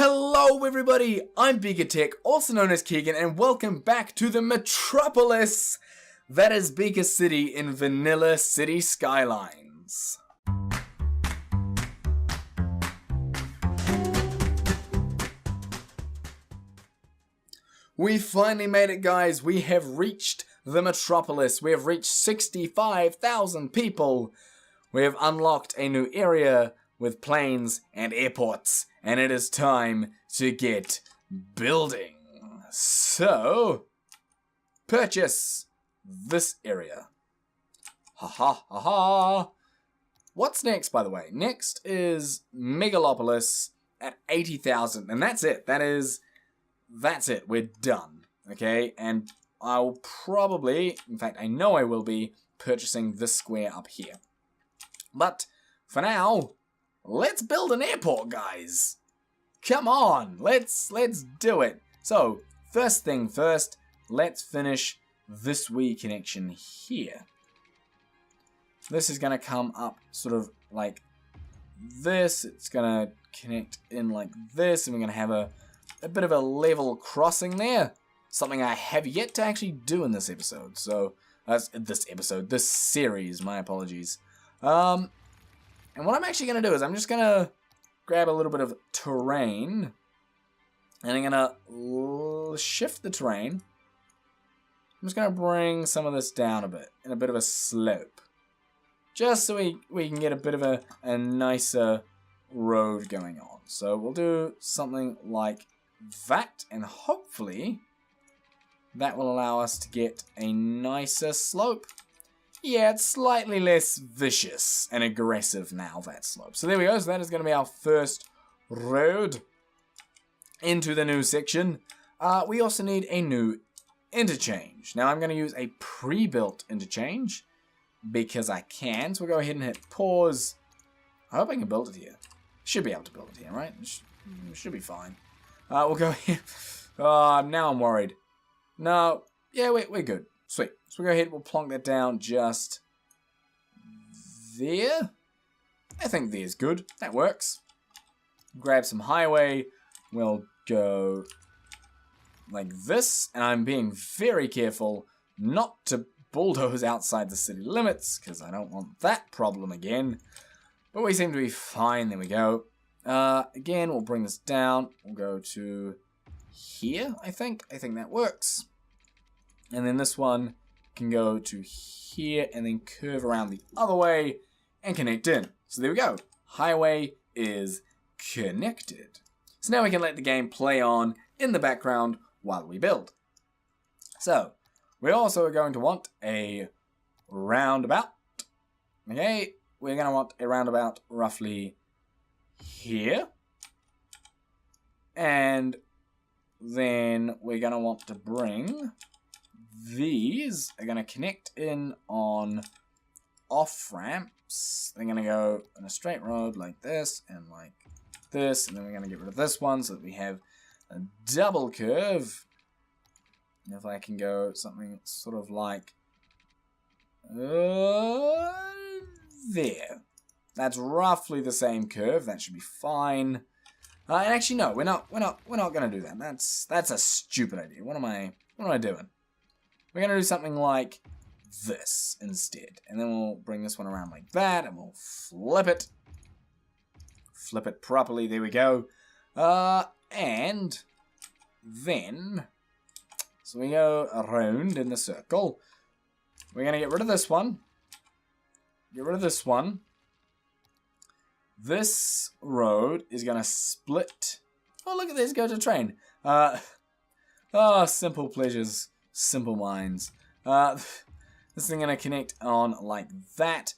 Hello everybody, I'm BeakerTeck, also known as Keegan, and welcome back to the metropolis that is Beaker City in vanilla Cities Skylines. We finally made it, guys. We have reached the metropolis. We have reached 65,000 people. We have unlocked a new area with planes and airports, and it is time to get building. So, purchase this area. Ha ha ha ha. What's next, by the way? Next is Megalopolis at 80,000, and that's it. That's it. We're done. Okay, and I'll probably, in fact, I know I will be purchasing this square up here. But for now, let's build an airport, guys. Come on, let's do it. So, first thing first, let's finish this Wii connection here. This is going to come up sort of like this. It's going to connect in like this, and we're going to have a bit of a level crossing there. Something I have yet to actually do in this episode. So, this series, my apologies. And what I'm actually going to do is I'm just going to grab a little bit of terrain, and I'm going to shift the terrain. I'm just going to bring some of this down a bit, in a bit of a slope. Just so we can get a bit of a nicer road going on. So we'll do something like that, and hopefully that will allow us to get a nicer slope. Yeah, it's slightly less vicious and aggressive now, that slope. So there we go. So that is going to be our first road into the new section. We also need a new interchange. Now I'm going to use a pre-built interchange because I can. So we'll go ahead and hit pause. I hope I can build it here. Should be able to build it here, right? Should be fine. We'll go here. Now I'm worried. No. Yeah, we're good. Sweet. So we'll go ahead, we'll plonk that down just there. I think there's good. That works. Grab some highway. We'll go like this. And I'm being very careful not to bulldoze outside the city limits, because I don't want that problem again. But we seem to be fine. There we go. Again, we'll bring this down. We'll go to here, I think. I think that works. And then this one can go to here and then curve around the other way and connect in. So there we go. Highway is connected. So now we can let the game play on in the background while we build. So we also are going to want a roundabout. Okay, we're going to want a roundabout roughly here. And then we're going to want to bring... These are going to connect in on off-ramps. They're going to go in a straight road like this and like this. And then we're going to get rid of this one so that we have a double curve. And if I can go something sort of like there. That's roughly the same curve. That should be fine. And actually, no, we're not going to do that. That's a stupid idea. What am I doing? We're going to do something like this instead. And then we'll bring this one around like that. And we'll flip it. Flip it properly. There we go. And then... So we go around in the circle. We're going to get rid of this one. Get rid of this one. This road is going to split. Oh, look at this. Go to train. Oh, simple pleasures. Simple minds. This is going to connect on like that.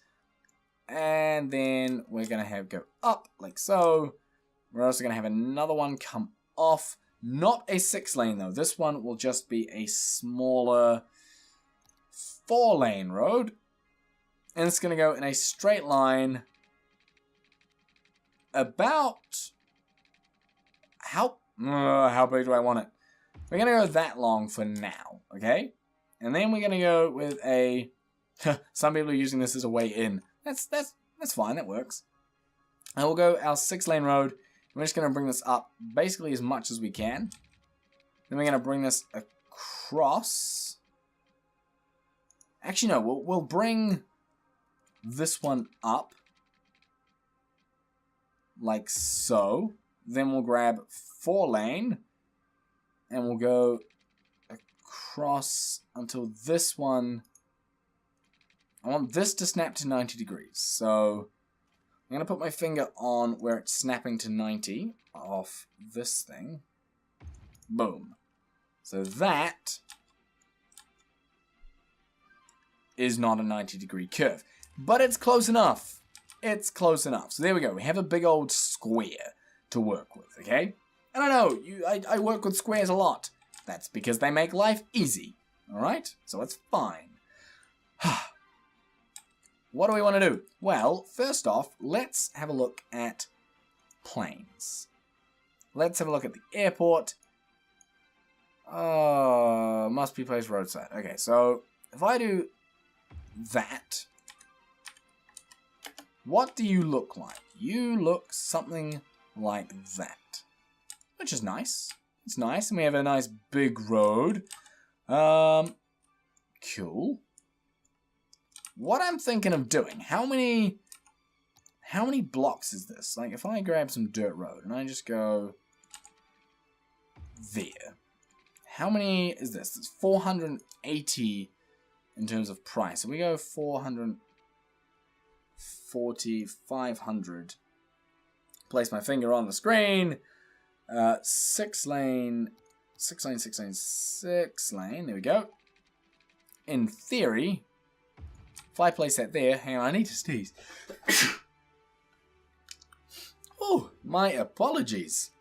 And then we're going to go up like so. We're also going to have another one come off. Not a 6-lane though. This one will just be a smaller 4-lane road. And it's going to go in a straight line about... How big do I want it? We're going to go that long for now, okay? And then we're going to go with a... Some people are using this as a way in. That's fine, that works. And we'll go our 6-lane road We're just going to bring this up basically as much as we can. Then we're going to bring this across. Actually, no, we'll bring this one up. Like so. Then we'll grab 4 lane. And we'll go across until this one. I want this to snap to 90 degrees. So I'm going to put my finger on where it's snapping to 90 off this thing. Boom. So that is not a 90 degree curve. But it's close enough. It's close enough. So there we go. We have a big old square to work with, okay? And I know, I work with squares a lot. That's because they make life easy. Alright? So it's fine. What do we want to do? Well, first off, let's have a look at planes. Let's have a look at the airport. Oh, must be placed roadside. Okay, so if I do that, what do you look like? You look something like that, which is nice. It's nice, and we have a nice big road. Cool. What I'm thinking of doing, how many blocks is this? Like, if I grab some dirt road and I just go there, how many is this? It's 480 in terms of price. So we go 440, 500. Place my finger on the screen. 6 lane. There we go. In theory, if I place that there, hang on, I need to sneeze. Oh, my apologies.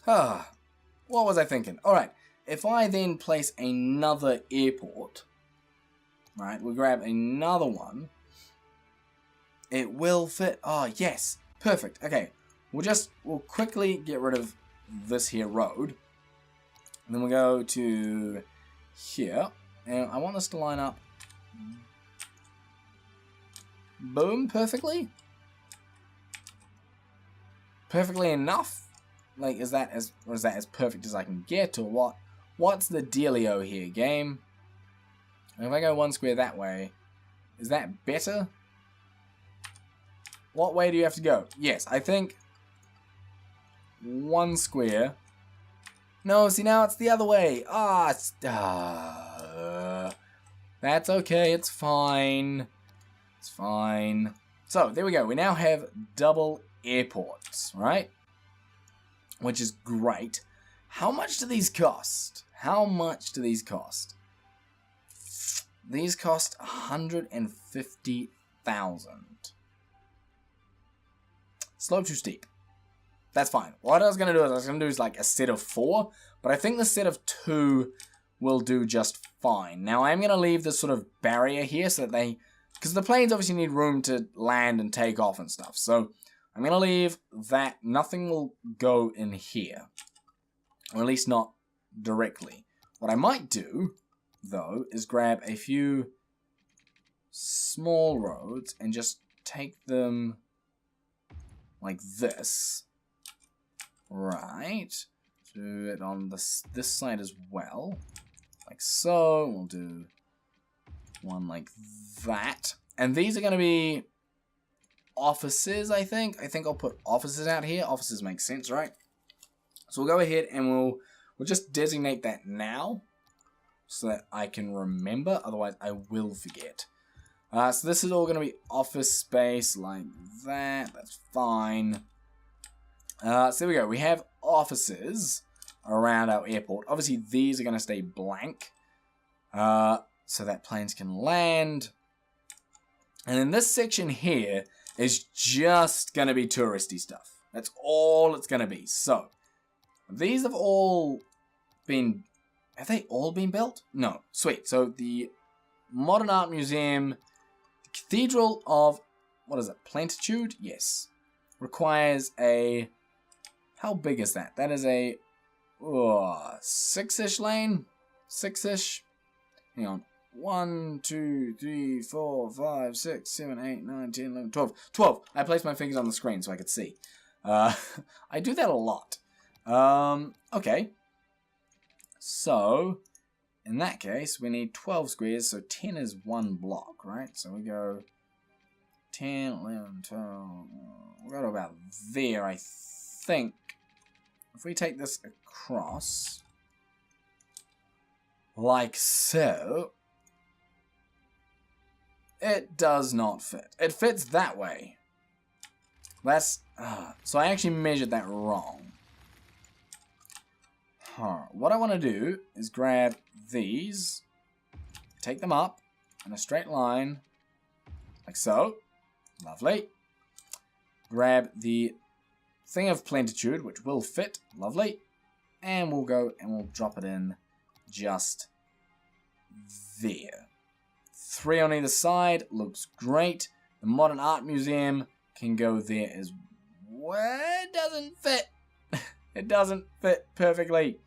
What was I thinking? Alright, if I then place another airport, right, we'll grab another one, it will fit. Oh, yes, perfect. Okay, we'll quickly get rid of this here road, and then we'll go to here, and I want this to line up. Boom, perfectly. Perfectly enough. Like, is that as perfect as I can get, or what? What's the dealio here, game? And if I go 1 square that way, is that better? What way do you have to go? Yes, I think 1 square. No, see, now it's the other way. That's okay, it's fine. It's fine. So, there we go. We now have double airports, right? Which is great. How much do these cost? How much do these cost? These cost 150,000. Slope too steep. That's fine. What I was going to do is like a set of 4, but I think the set of 2 will do just fine. Now, I am going to leave this sort of barrier here so that they... Because the planes obviously need room to land and take off and stuff. So, I'm going to leave that. Nothing will go in here. Or at least not directly. What I might do, though, is grab a few small roads and just take them like this. Right. Do it on this side as well. Like so. We'll do one like that. And these are going to be offices, I think. I think I'll put offices out here. Offices make sense, right? So we'll go ahead and we'll just designate that now so that I can remember. Otherwise, I will forget. So this is all going to be office space like that. That's fine. So there we go. We have offices around our airport. Obviously, these are going to stay blank so that planes can land. And then this section here is just going to be touristy stuff. That's all it's going to be. So, these have all been... Have they all been built? No. Sweet. So, the Modern Art Museum, the Cathedral of... What is it? Plentitude? Yes. Requires a... How big is that? That is a... 6-ish lane? 6-ish? Hang on. 1, 2, 3, 4, 5, 6, 7, 8, 9, 10, 11, 12. 12! I placed my fingers on the screen so I could see. I do that a lot. Okay. So, in that case, we need 12 squares, so 10 is one block, right? So we go 10, 11, 12, we'll go to about there, I think. If we take this across, like so, it does not fit. It fits that way. That's, so I actually measured that wrong. What I want to do is grab these, take them up in a straight line, like so. Lovely. Grab the thing of plentitude, which will fit. Lovely. And we'll go and we'll drop it in just there. 3 on either side. Looks great. The Modern Art Museum can go there as well. It doesn't fit. It doesn't fit perfectly.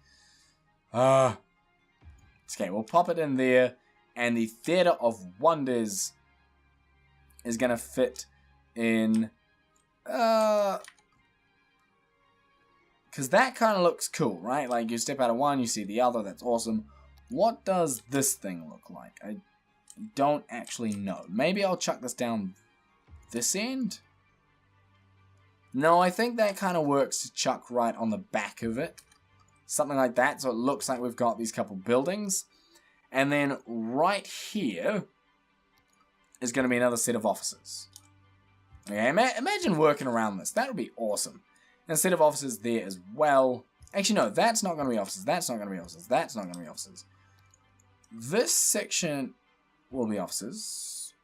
Okay, we'll pop it in there. And the Theatre of Wonders is going to fit in... because that kind of looks cool, right? Like, you step out of one, you see the other, that's awesome. What does this thing look like? I don't actually know. Maybe I'll chuck this down this end? No, I think that kind of works to chuck right on the back of it. Something like that, so it looks like we've got these couple buildings. And then right here is going to be another set of offices. Okay, imagine working around this. That would be awesome. And a set of offices there as well. Actually, no, that's not going to be offices. That's not going to be offices. That's not going to be offices. This section will be offices.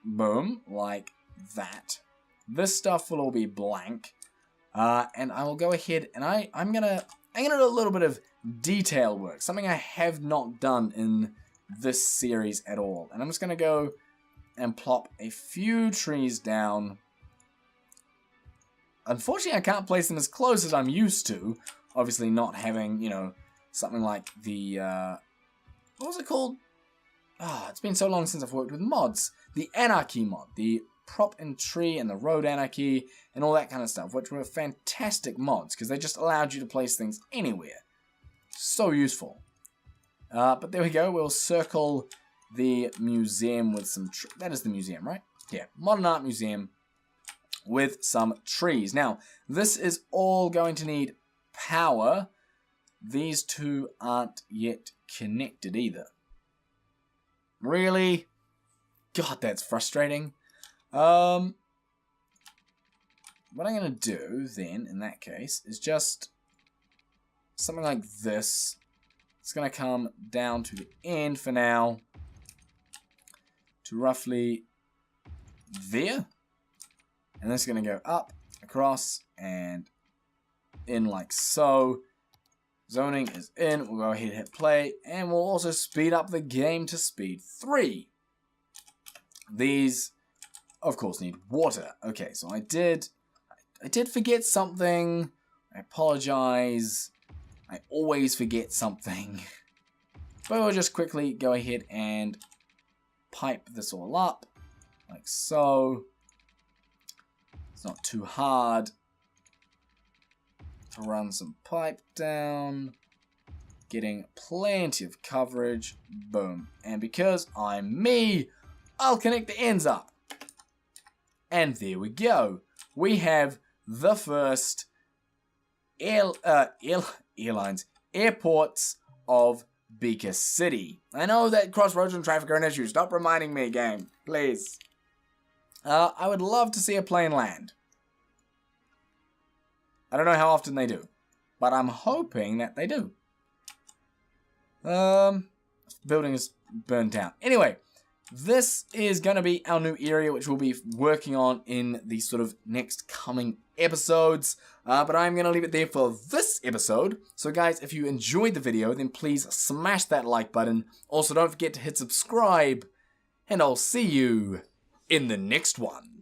Boom, like that. This stuff will all be blank. And I will go ahead and I'm gonna do a little bit of detail work. Something I have not done in this series at all. And I'm just gonna go and plop a few trees down. Unfortunately, I can't place them as close as I'm used to. Obviously not having, you know, something like the, what was it called? It's been so long since I've worked with mods. The Anarchy mod, the Prop and Tree and the Road Anarchy and all that kind of stuff, which were fantastic mods because they just allowed you to place things anywhere. So useful. But there we go. We'll circle the museum with some... That is the museum, right? Yeah. Modern Art Museum with some trees. Now, this is all going to need power. These two aren't yet connected either. Really? God, that's frustrating. What I'm going to do then, in that case, is just something like this. It's going to come down to the end for now. To roughly there. And this is going to go up, across, and in like so. Zoning is in. We'll go ahead and hit play. And we'll also speed up the game to speed 3. These, of course, need water. Okay, so I did forget something. I apologize. I always forget something. But we'll just quickly go ahead and pipe this all up. Like so. It's not too hard to run some pipe down. Getting plenty of coverage. Boom. And because I'm me, I'll connect the ends up. And there we go. We have the first airports of Beaker City. I know that crossroads and traffic are an issue. Stop reminding me, game. Please. I would love to see a plane land. I don't know how often they do. But I'm hoping that they do. Building is burnt down. Anyway. This is going to be our new area, which we'll be working on in the sort of next coming episodes. But I'm going to leave it there for this episode. So guys, if you enjoyed the video, then please smash that like button. Also, don't forget to hit subscribe. And I'll see you in the next one.